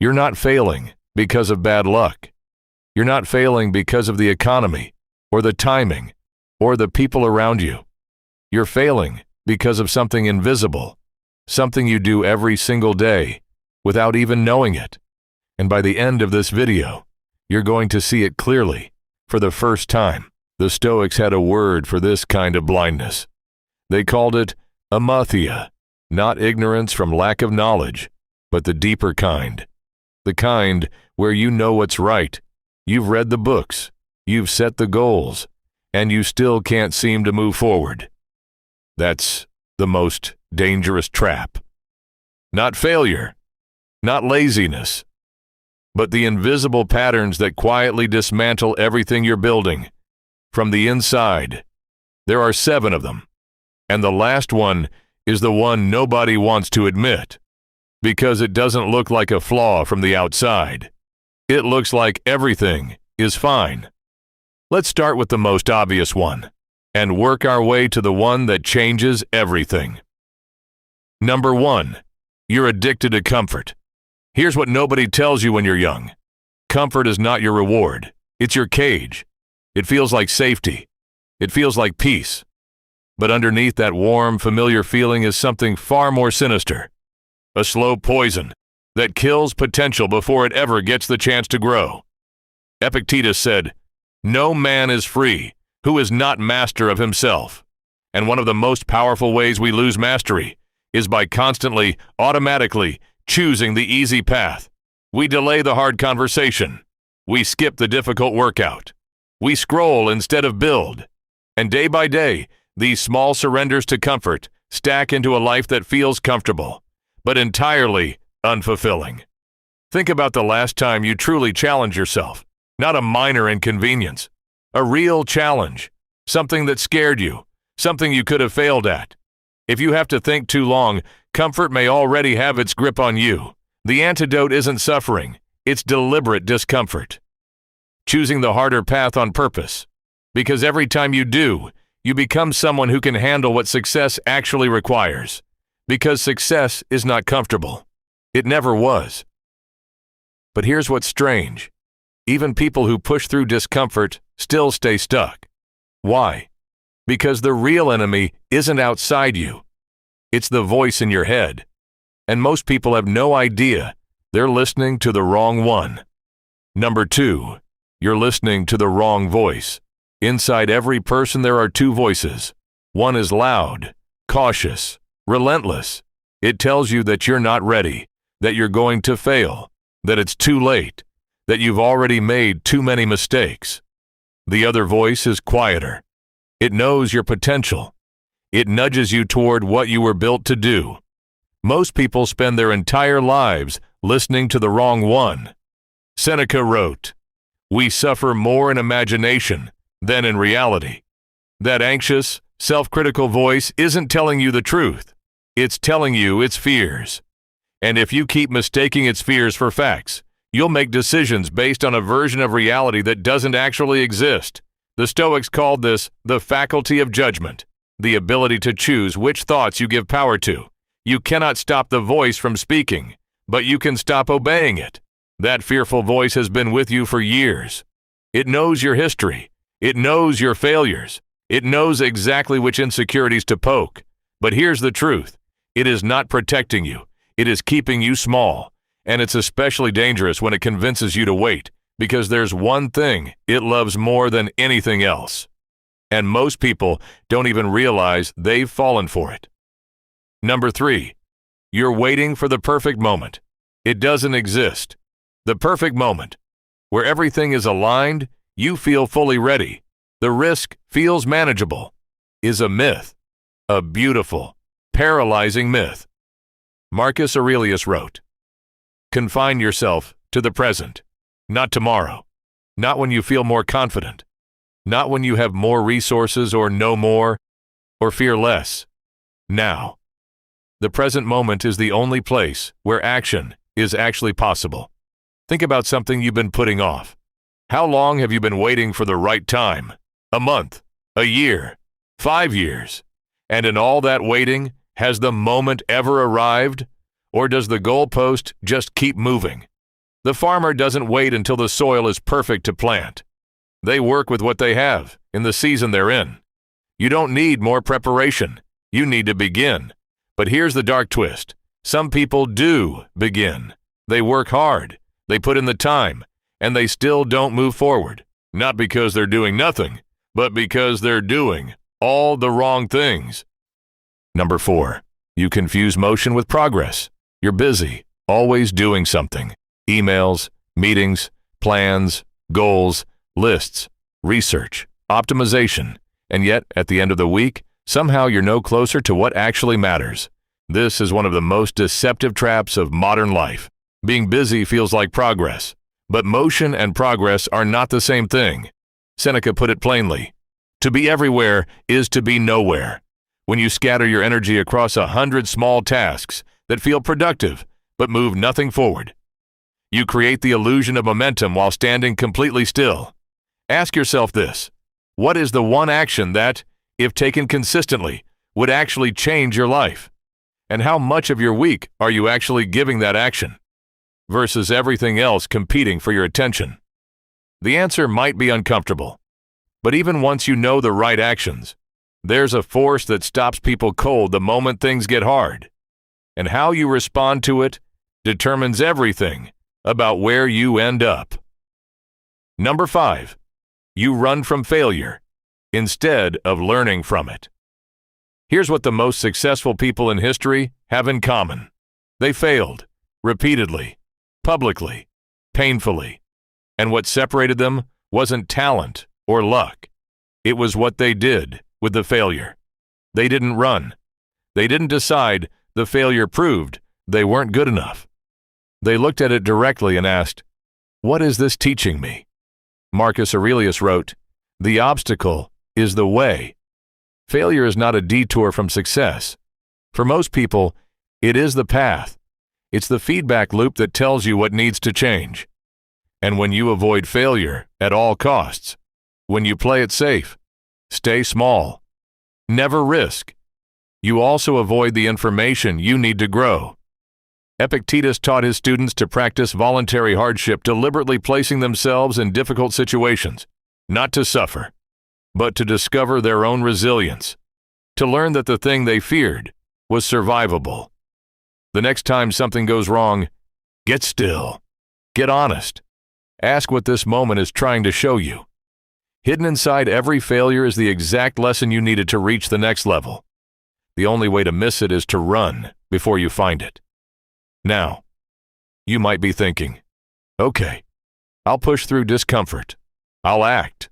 You're not failing because of bad luck. You're not failing because of the economy, or the timing, or the people around you. You're failing because of something invisible, something you do every single day without even knowing it. And by the end of this video, you're going to see it clearly for the first time. The Stoics had a word for this kind of blindness. They called it amathia, not ignorance from lack of knowledge, but the deeper kind. The kind where you know what's right, you've read the books, you've set the goals, and you still can't seem to move forward. That's the most dangerous trap. Not failure, not laziness, but the invisible patterns that quietly dismantle everything you're building from the inside. There are 7 of them, and the last one is the one nobody wants to admit, because it doesn't look like a flaw from the outside. It looks like everything is fine. Let's start with the most obvious one, and work our way to the one that changes everything. Number 1, you're addicted to comfort. Here's what nobody tells you when you're young. Comfort is not your reward. It's your cage. It feels like safety. It feels like peace. But underneath that warm, familiar feeling is something far more sinister. A slow poison that kills potential before it ever gets the chance to grow. Epictetus said, "No man is free who is not master of himself." And one of the most powerful ways we lose mastery is by constantly, automatically choosing the easy path. We delay the hard conversation. We skip the difficult workout. We scroll instead of build. And day by day, these small surrenders to comfort stack into a life that feels comfortable, but entirely unfulfilling. Think about the last time you truly challenged yourself. Not a minor inconvenience. A real challenge. Something that scared you. Something you could have failed at. If you have to think too long, comfort may already have its grip on you. The antidote isn't suffering. It's deliberate discomfort. Choosing the harder path on purpose. Because every time you do, you become someone who can handle what success actually requires. Because success is not comfortable. It never was. But here's what's strange. Even people who push through discomfort still stay stuck. Why? Because the real enemy isn't outside you. It's the voice in your head. And most people have no idea they're listening to the wrong one. Number 2, you're listening to the wrong voice. Inside every person there are 2 voices. One is loud, cautious, relentless. It tells you that you're not ready, that you're going to fail, that it's too late, that you've already made too many mistakes. The other voice is quieter. It knows your potential. It nudges you toward what you were built to do. Most people spend their entire lives listening to the wrong one. Seneca wrote, "We suffer more in imagination than in reality." That anxious, self-critical voice isn't telling you the truth. It's telling you its fears. And if you keep mistaking its fears for facts, you'll make decisions based on a version of reality that doesn't actually exist. The Stoics called this the faculty of judgment, the ability to choose which thoughts you give power to. You cannot stop the voice from speaking, but you can stop obeying it. That fearful voice has been with you for years. It knows your history. It knows your failures. It knows exactly which insecurities to poke. But here's the truth. It is not protecting you. It is keeping you small. And it's especially dangerous when it convinces you to wait, because there's one thing it loves more than anything else. And most people don't even realize they've fallen for it. Number 3, you're waiting for the perfect moment. It doesn't exist. The perfect moment, where everything is aligned, you feel fully ready, the risk feels manageable, is a myth, a beautiful, paralyzing myth. Marcus Aurelius wrote, "Confine yourself to the present, not tomorrow, not when you feel more confident, not when you have more resources or know more, or fear less. Now. The present moment is the only place where action is actually possible." Think about something you've been putting off. How long have you been waiting for the right time? A month, a year, 5 years. And in all that waiting, has the moment ever arrived? Or does the goalpost just keep moving? The farmer doesn't wait until the soil is perfect to plant. They work with what they have in the season they're in. You don't need more preparation. You need to begin. But here's the dark twist. Some people do begin. They work hard. They put in the time, and they still don't move forward. Not because they're doing nothing, but because they're doing all the wrong things. Number 4, you confuse motion with progress. You're busy, always doing something. Emails, meetings, plans, goals, lists, research, optimization. And yet, at the end of the week, somehow you're no closer to what actually matters. This is one of the most deceptive traps of modern life. Being busy feels like progress, but motion and progress are not the same thing. Seneca put it plainly, to be everywhere is to be nowhere. When you scatter your energy across 100 small tasks that feel productive but move nothing forward, you create the illusion of momentum while standing completely still. Ask yourself this, what is the one action that, if taken consistently, would actually change your life? And how much of your week are you actually giving that action versus everything else competing for your attention? The answer might be uncomfortable, but even once you know the right actions, there's a force that stops people cold the moment things get hard. And how you respond to it determines everything about where you end up. Number 5, you run from failure instead of learning from it. Here's what the most successful people in history have in common. They failed, repeatedly, publicly, painfully. And what separated them wasn't talent or luck. It was what they did with the failure. They didn't run. They didn't decide the failure proved they weren't good enough. They looked at it directly and asked, what is this teaching me? Marcus Aurelius wrote, the obstacle is the way. Failure is not a detour from success. For most people, it is the path. It's the feedback loop that tells you what needs to change. And when you avoid failure at all costs, when you play it safe, stay small, never risk, you also avoid the information you need to grow. Epictetus taught his students to practice voluntary hardship, deliberately placing themselves in difficult situations, not to suffer, but to discover their own resilience, to learn that the thing they feared was survivable. The next time something goes wrong, get still, get honest, ask what this moment is trying to show you. Hidden inside every failure is the exact lesson you needed to reach the next level. The only way to miss it is to run before you find it. Now, you might be thinking, okay, I'll push through discomfort. I'll act.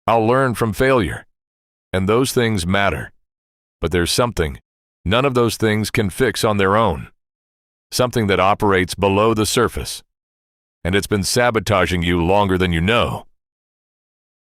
I'll learn from failure. And those things matter. But there's something none of those things can fix on their own. Something that operates below the surface. And it's been sabotaging you longer than you know.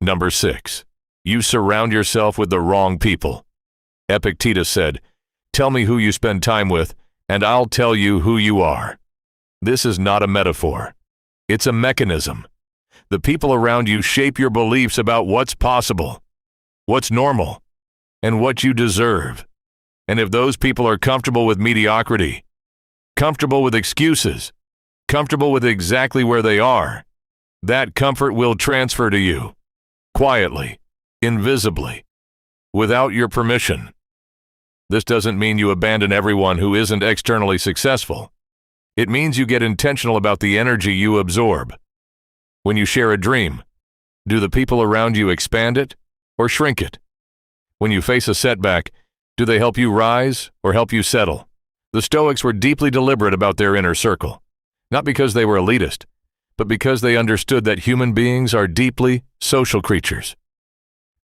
Number 6, you surround yourself with the wrong people. Epictetus said, tell me who you spend time with, and I'll tell you who you are. This is not a metaphor. It's a mechanism. The people around you shape your beliefs about what's possible, what's normal, and what you deserve. And if those people are comfortable with mediocrity, comfortable with excuses, comfortable with exactly where they are, that comfort will transfer to you, quietly, invisibly, without your permission. This doesn't mean you abandon everyone who isn't externally successful. It means you get intentional about the energy you absorb. When you share a dream, do the people around you expand it or shrink it? When you face a setback, do they help you rise or help you settle? The Stoics were deeply deliberate about their inner circle, not because they were elitist, but because they understood that human beings are deeply social creatures.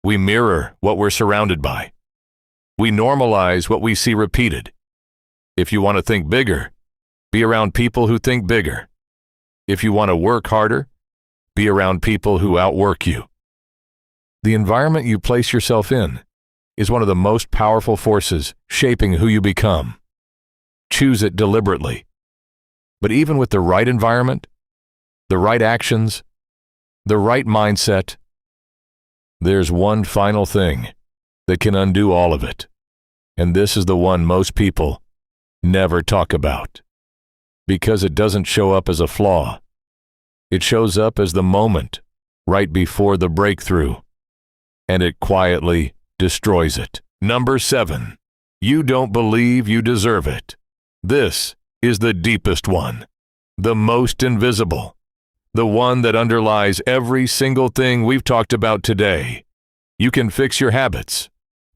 We mirror what we're surrounded by. We normalize what we see repeated. If you want to think bigger, be around people who think bigger. If you want to work harder, be around people who outwork you. The environment you place yourself in is one of the most powerful forces shaping who you become. Choose it deliberately. But even with the right environment, the right actions, the right mindset, there's one final thing that can undo all of it. And this is the one most people never talk about. Because it doesn't show up as a flaw, It shows up as the moment right before the breakthrough, and it quietly destroys it. Number 7. You don't believe you deserve it. This is the deepest one, the most invisible, the one that underlies every single thing we've talked about today. You can fix your habits,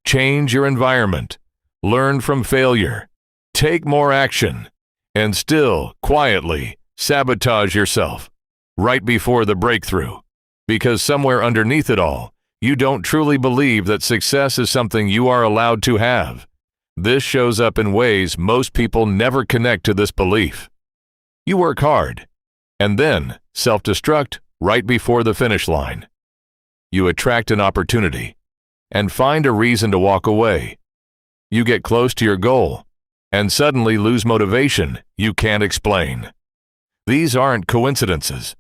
change your environment, learn from failure, take more action, and still quietly sabotage yourself right before the breakthrough, because somewhere underneath it all, you don't truly believe that success is something you are allowed to have. This shows up in ways most people never connect to this belief. You work hard, and then self-destruct right before the finish line. You attract an opportunity, and find a reason to walk away. You get close to your goal, and suddenly lose motivation you can't explain. These aren't coincidences.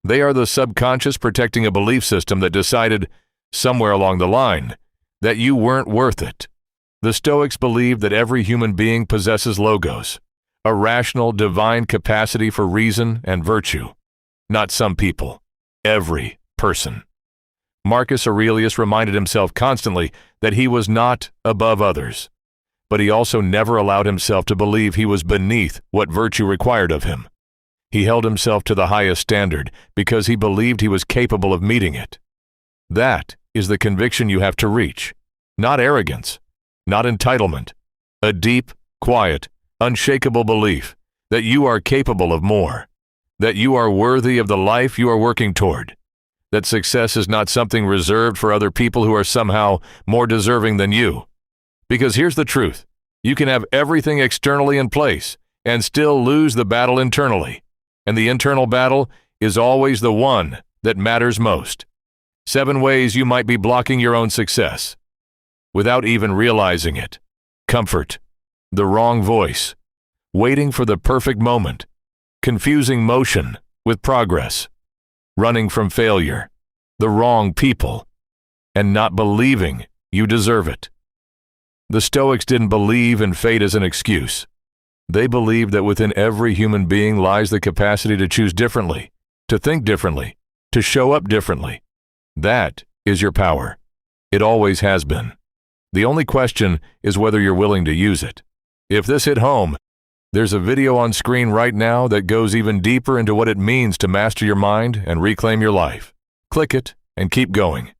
They are the subconscious protecting a belief system that decided, somewhere along the line, that you weren't worth it. The Stoics believed that every human being possesses logos, a rational, divine capacity for reason and virtue. Not some people, every person. Marcus Aurelius reminded himself constantly that he was not above others, but he also never allowed himself to believe he was beneath what virtue required of him. He held himself to the highest standard because he believed he was capable of meeting it. That is the conviction you have to reach, not arrogance, not entitlement, a deep, quiet, unshakable belief that you are capable of more, that you are worthy of the life you are working toward, that success is not something reserved for other people who are somehow more deserving than you. Because here's the truth, you can have everything externally in place and still lose the battle internally, and the internal battle is always the one that matters most. 7 ways you might be blocking your own success without even realizing it. Comfort, the wrong voice, waiting for the perfect moment, confusing motion with progress, running from failure, the wrong people, and not believing you deserve it. The Stoics didn't believe in fate as an excuse. They believed that within every human being lies the capacity to choose differently, to think differently, to show up differently. That is your power. It always has been. The only question is whether you're willing to use it. If this hit home, there's a video on screen right now that goes even deeper into what it means to master your mind and reclaim your life. Click it and keep going.